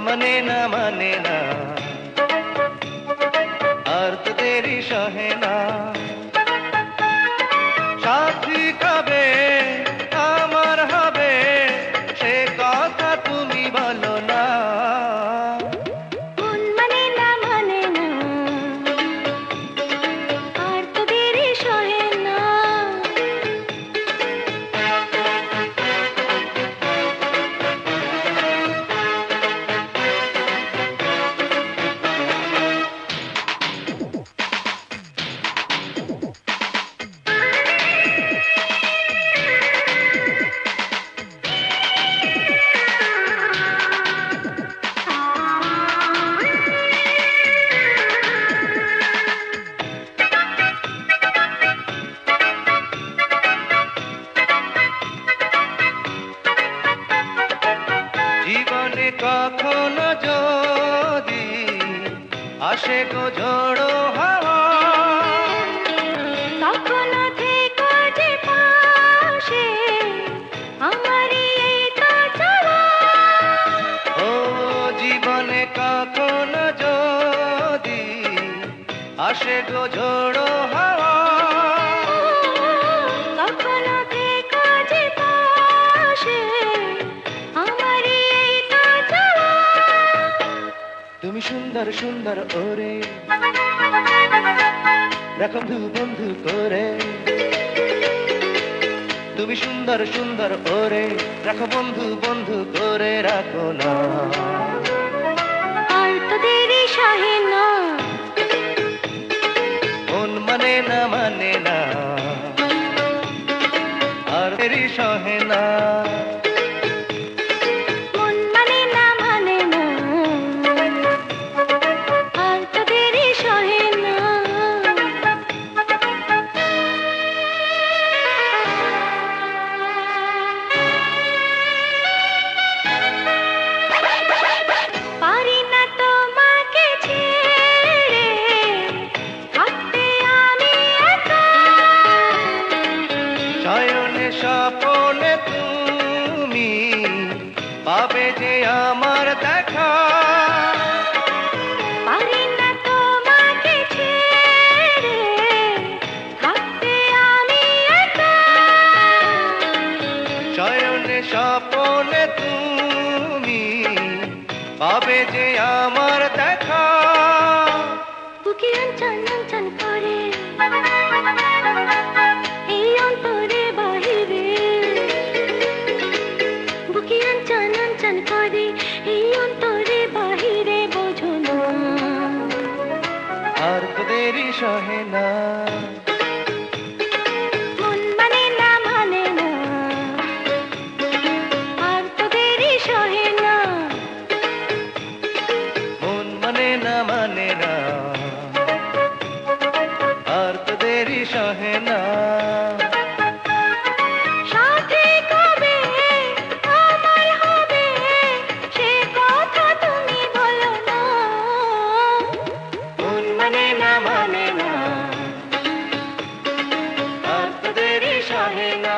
মানে না আর তো দেরি সহে না। সাথী কবে আমার হবে সে কথা তুমি বলো না। মন মানে না আর তো দেরি সহে না। জীবনে কখনো যদি আসে গো ঝোড়ো হাওয়া, কখনো থেকো যে পাশে আমারই এই তো চাওয়া। ও জীবনে কখনো যদি আসে গো ঝোড়ো হাওয়া, কখনো থেকো যে পাশে আমারই এই তো চাওয়া। তুমি সুন্দর সুন্দর ওরে রাখো বন্ধু করে। তুমি সুন্দর সুন্দর ওরে রাখো বন্ধু করে রাখো না। আর তো দেরি সহে না। মন মানে না আর দেরি সহে না। মন মানে না আর তো দেরি সহে না। পারি না তোমাকে ছেড়ে থাকতে আমি একা। শয়নে স্বপনে তুমি পাবে যে আমার দেখা। পারি না তোমাকে ছেড়ে থাকতে আমি একা। শয়নে স্বপনে তুমি পাবে যে আমার দেখা। বুকে আনচান করে এই অন্তরে বাহিরে। বুকে আনচান করে এই অন্তরে বাহিরে, বোঝো না। আর তো দেরি সহে না। মন মানে না আর তো দেরি সহে না। মন মানে না আর তো দেরি সহে না।